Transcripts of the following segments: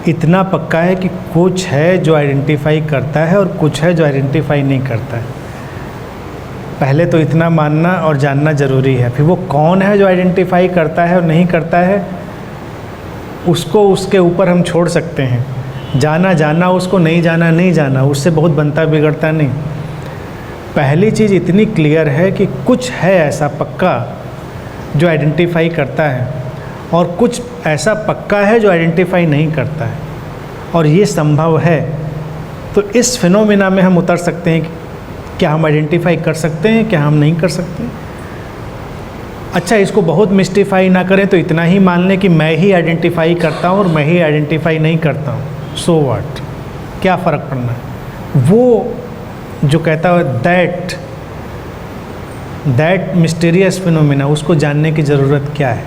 इतना पक्का है कि कुछ है जो आइडेंटिफाई करता है और कुछ है जो आइडेंटिफाई नहीं करता है। पहले तो इतना मानना और जानना ज़रूरी है। फिर वो कौन है जो आइडेंटिफाई करता है और नहीं करता है, उसको उसके ऊपर हम छोड़ सकते हैं। जाना जाना उसको, नहीं जाना नहीं जाना, उससे बहुत बनता बिगड़ता नहीं। पहली चीज़ इतनी क्लियर है कि कुछ है ऐसा पक्का जो आइडेंटिफाई करता है और कुछ ऐसा पक्का है जो आइडेंटिफाई नहीं करता है, और ये संभव है। तो इस फिनोमिना में हम उतर सकते हैं कि क्या हम आइडेंटिफाई कर सकते हैं, क्या हम नहीं कर सकते। अच्छा, इसको बहुत मिस्टिफाई ना करें तो इतना ही मान लें कि मैं ही आइडेंटिफाई करता हूँ और मैं ही आइडेंटिफाई नहीं करता हूँ। सो व्हाट, क्या फ़र्क पड़ना है। वो जो कहता है दैट मिस्टीरियस फिनोमिना, उसको जानने की ज़रूरत क्या है।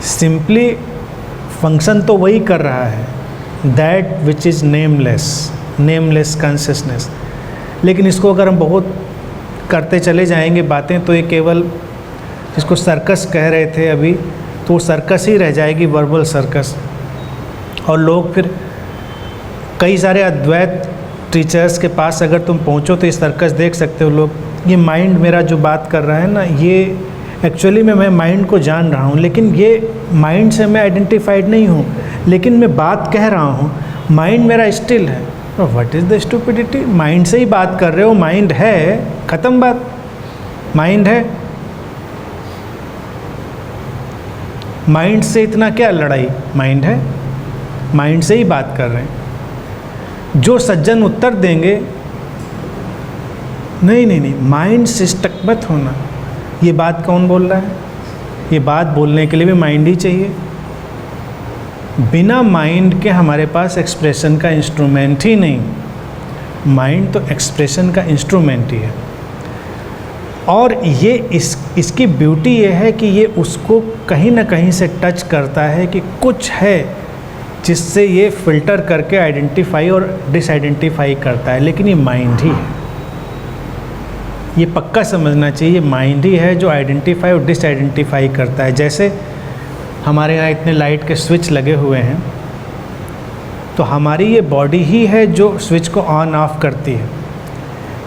सिंपली फंक्शन तो वही कर रहा है, that which is nameless consciousness. लेकिन इसको अगर हम बहुत करते चले जाएंगे बातें, तो ये केवल जिसको सर्कस कह रहे थे अभी, तो वो सर्कस ही रह जाएगी, वर्बल सर्कस। और लोग फिर कई सारे अद्वैत टीचर्स के पास अगर तुम पहुँचो तो ये सर्कस देख सकते हो लोग। ये माइंड मेरा जो बात कर रहा है ना, ये एक्चुअली में मैं माइंड को जान रहा हूँ, लेकिन ये माइंड से मैं आइडेंटिफाइड नहीं हूँ, लेकिन मैं बात कह रहा हूँ, माइंड मेरा स्टिल है। What is the stupidity. Mind से ही बात कर रहे हो, माइंड है, ख़त्म बात। माइंड है, माइंड से इतना क्या लड़ाई। माइंड है, माइंड से ही बात कर रहे हैं। जो सज्जन उत्तर देंगे, नहीं, माइंड से स्टक मत होना। ये बात कौन बोल रहा है। ये बात बोलने के लिए भी माइंड ही चाहिए। बिना माइंड के हमारे पास एक्सप्रेशन का इंस्ट्रूमेंट ही नहीं। माइंड तो एक्सप्रेशन का इंस्ट्रूमेंट ही है। और ये इसकी ब्यूटी ये है कि ये उसको कहीं ना कहीं से टच करता है कि कुछ है जिससे ये फ़िल्टर करके आइडेंटिफाई और डिसआइडेंटिफाई करता है। लेकिन ये माइंड ही है, ये पक्का समझना चाहिए। माइंड ही है जो आइडेंटिफाई और डिसआइडेंटिफाई करता है। जैसे हमारे यहाँ इतने लाइट के स्विच लगे हुए हैं, तो हमारी ये बॉडी ही है जो स्विच को ऑन ऑफ करती है।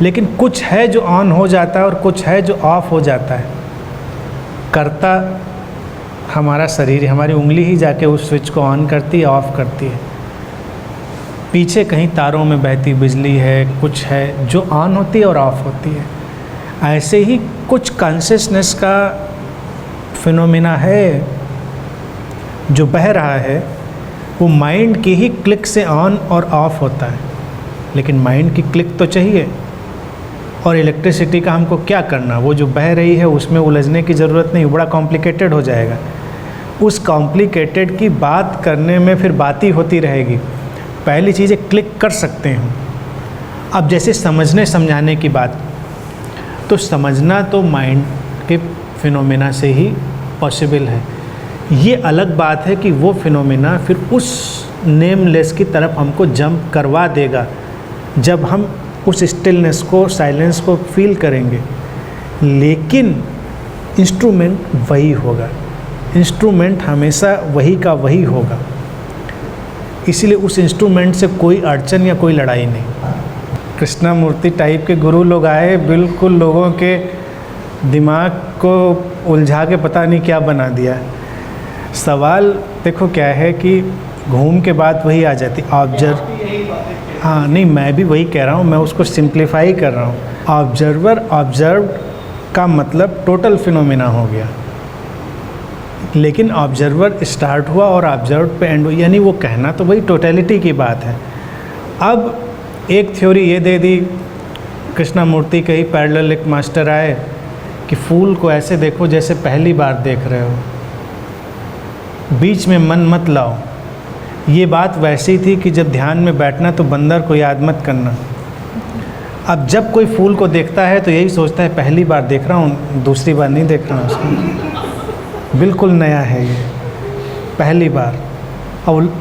लेकिन कुछ है जो ऑन हो जाता है और कुछ है जो ऑफ हो जाता है। करता हमारा शरीर, हमारी उंगली ही जाके उस स्विच को ऑन करती है, ऑफ करती है। पीछे कहीं तारों में बहती बिजली है, कुछ है जो ऑन होती है और ऑफ होती है। ऐसे ही कुछ कॉन्शियसनेस का फिनोमिना है जो बह रहा है, वो माइंड की ही क्लिक से ऑन और ऑफ होता है। लेकिन माइंड की क्लिक तो चाहिए। और इलेक्ट्रिसिटी का हमको क्या करना, वो जो बह रही है उसमें उलझने की ज़रूरत नहीं, बड़ा कॉम्प्लिकेटेड हो जाएगा। उस कॉम्प्लिकेटेड की बात करने में फिर बात ही होती रहेगी। पहली चीज़ क्लिक कर सकते हैं। अब जैसे समझने समझाने की बात, तो समझना तो माइंड के फिनोमेना से ही पॉसिबल है। ये अलग बात है कि वो फिनोमेना फिर उस नेमलेस की तरफ हमको जंप करवा देगा जब हम उस स्टिलनेस को, साइलेंस को फील करेंगे। लेकिन इंस्ट्रूमेंट वही होगा, इंस्ट्रूमेंट हमेशा वही का वही होगा। इसलिए उस इंस्ट्रूमेंट से कोई अड़चन या कोई लड़ाई नहीं। कृष्णा मूर्ति टाइप के गुरु लोग आए, बिल्कुल लोगों के दिमाग को उलझा के पता नहीं क्या बना दिया। सवाल देखो क्या है कि घूम के बात वही आ जाती, ऑब्जर्व। हाँ नहीं, मैं भी वही कह रहा हूँ, मैं उसको सिंप्लीफाई कर रहा हूँ। ऑब्जर्वर, ऑब्जर्व्ड का मतलब टोटल फिनोमेना हो गया। लेकिन ऑब्जर्वर स्टार्ट हुआ और ऑब्जर्व पे एंड हुआ, यानी वो कहना तो वही टोटलिटी की बात है। अब एक थ्योरी ये दे दी कृष्णा मूर्ति के ही पैरेलल एक मास्टर आए कि फूल को ऐसे देखो जैसे पहली बार देख रहे हो, बीच में मन मत लाओ। ये बात वैसी थी कि जब ध्यान में बैठना तो बंदर को याद मत करना। अब जब कोई फूल को देखता है तो यही सोचता है पहली बार देख रहा हूँ, दूसरी बार नहीं देख रहा हूँ उसको, बिल्कुल नया है ये, पहली बार। और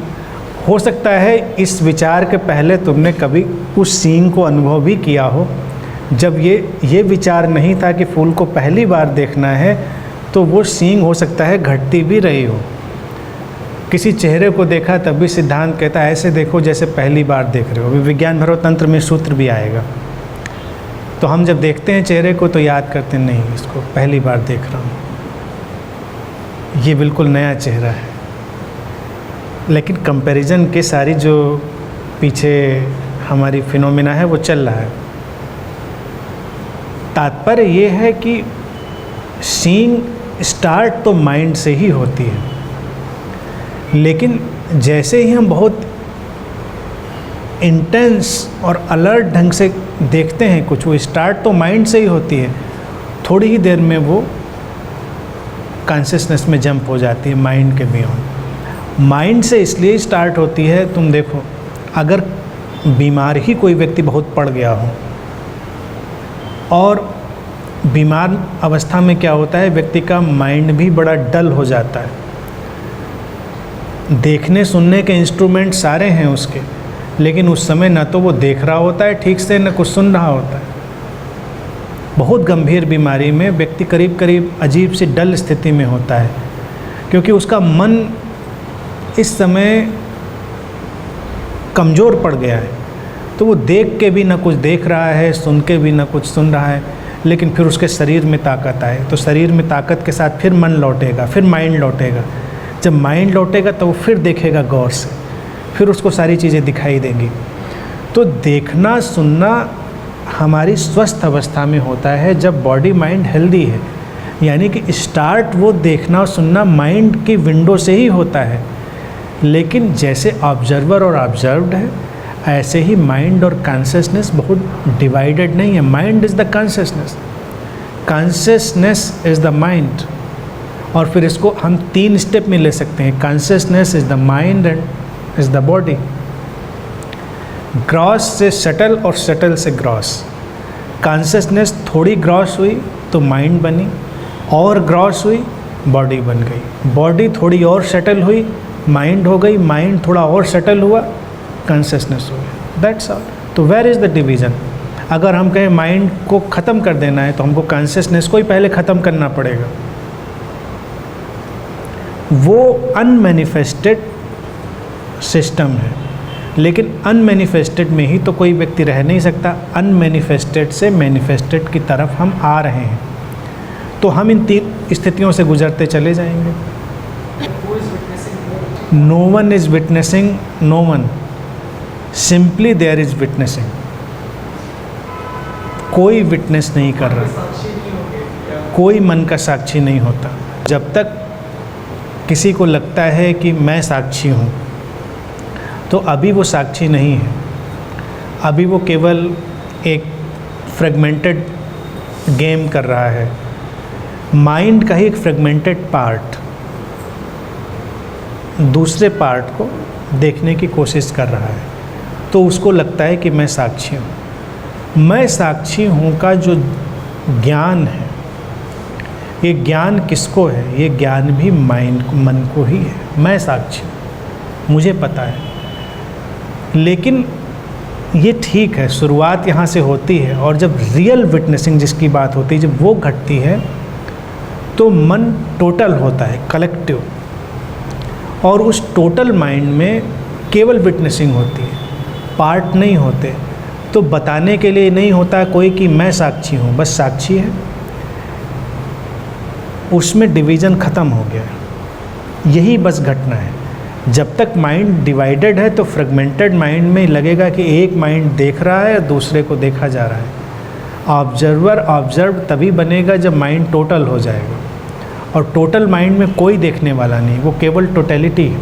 हो सकता है इस विचार के पहले तुमने कभी उस सीन को अनुभव भी किया हो, जब ये विचार नहीं था कि फूल को पहली बार देखना है, तो वो सीइंग हो सकता है घटती भी रही हो। किसी चेहरे को देखा तब भी सिद्धांत कहता है ऐसे देखो जैसे पहली बार देख रहे हो। अभी विज्ञान भैरव तंत्र में सूत्र भी आएगा। तो हम जब देखते हैं चेहरे को तो याद करते नहीं, इसको पहली बार देख रहा हूँ, ये बिल्कुल नया चेहरा है। लेकिन कंपैरिजन के सारी जो पीछे हमारी फिनोमिना है वो चल रहा है। तात्पर्य ये है कि सीइंग स्टार्ट तो माइंड से ही होती है, लेकिन जैसे ही हम बहुत इंटेंस और अलर्ट ढंग से देखते हैं कुछ, वो स्टार्ट तो माइंड से ही होती है, थोड़ी ही देर में वो कॉन्शियसनेस में जंप हो जाती है माइंड के बियॉन्ड। माइंड से इसलिए स्टार्ट होती है, तुम देखो अगर बीमार ही कोई व्यक्ति बहुत पड़ गया हो, और बीमार अवस्था में क्या होता है, व्यक्ति का माइंड भी बड़ा डल हो जाता है। देखने सुनने के इंस्ट्रूमेंट सारे हैं उसके, लेकिन उस समय न तो वो देख रहा होता है ठीक से, न कुछ सुन रहा होता है। बहुत गंभीर बीमारी में व्यक्ति करीब करीब अजीब सी डल स्थिति में होता है, क्योंकि उसका मन इस समय कमज़ोर पड़ गया है। तो वो देख के भी न कुछ देख रहा है, सुन के भी न कुछ सुन रहा है, लेकिन फिर उसके शरीर में ताकत आए तो शरीर में ताकत के साथ फिर मन लौटेगा, फिर माइंड लौटेगा। जब माइंड लौटेगा तो वो फिर देखेगा गौर से, फिर उसको सारी चीज़ें दिखाई देंगी। तो देखना सुनना हमारी स्वस्थ अवस्था में होता है जब बॉडी माइंड हेल्दी है, यानी कि स्टार्ट वो देखना और सुनना माइंड की विंडो से ही होता है। लेकिन जैसे ऑब्जर्वर और ऑब्जर्व्ड है, ऐसे ही माइंड और कॉन्शियसनेस बहुत डिवाइडेड नहीं है। Mind is the consciousness, consciousness is the mind. और फिर इसको हम 3 स्टेप में ले सकते हैं, consciousness is the mind and is the body. Gross से सटल और सटल से ग्रॉस। कॉन्शियसनेस थोड़ी ग्रॉस हुई तो माइंड बनी, और ग्रॉस हुई बॉडी बन गई। बॉडी थोड़ी और सटल हुई माइंड हो गई, माइंड थोड़ा और सटल हुआ कॉन्शियसनेस हो गया। That's all. तो वेयर इज़ द डिवीज़न? अगर हम कहें माइंड को ख़त्म कर देना है तो हमको कॉन्शियसनेस को ही पहले ख़त्म करना पड़ेगा। वो अनमैनिफेस्टेड सिस्टम है, लेकिन अनमैनिफेस्टेड में ही तो कोई व्यक्ति रह नहीं सकता। अनमैनिफेस्टेड से मैनिफेस्टेड की तरफ हम आ रहे हैं, तो हम इन 3 स्थितियों से गुजरते चले जाएंगे। No one is witnessing no one, simply there is witnessing. कोई विटनेस नहीं कर रहा, कोई मन का साक्षी नहीं होता। जब तक किसी को लगता है कि मैं साक्षी हूँ, तो अभी वो साक्षी नहीं है, अभी वो केवल एक फ्रेगमेंटेड गेम कर रहा है। माइंड का ही एक फ्रेगमेंटेड पार्ट दूसरे पार्ट को देखने की कोशिश कर रहा है, तो उसको लगता है कि मैं साक्षी हूँ। मैं साक्षी हूँ का जो ज्ञान है, ये ज्ञान किसको है? ये ज्ञान भी माइंड मन को ही है। मैं साक्षी हूँ, मुझे पता है। लेकिन ये ठीक है, शुरुआत यहाँ से होती है, और जब रियल विटनेसिंग जिसकी बात होती है, जब वो घटती है तो मन टोटल होता है, कलेक्टिव। और उस टोटल माइंड में केवल विटनेसिंग होती है, पार्ट नहीं होते। तो बताने के लिए नहीं होता कोई कि मैं साक्षी हूँ, बस साक्षी है। उसमें डिवीज़न ख़त्म हो गया, यही बस घटना है। जब तक माइंड डिवाइडेड है तो फ्रेगमेंटेड माइंड में लगेगा कि एक माइंड देख रहा है, दूसरे को देखा जा रहा है। ऑब्जर्वर ऑब्जर्व तभी बनेगा जब माइंड टोटल हो जाएगा, और टोटल माइंड में कोई देखने वाला नहीं, वो केवल टोटलिटी है।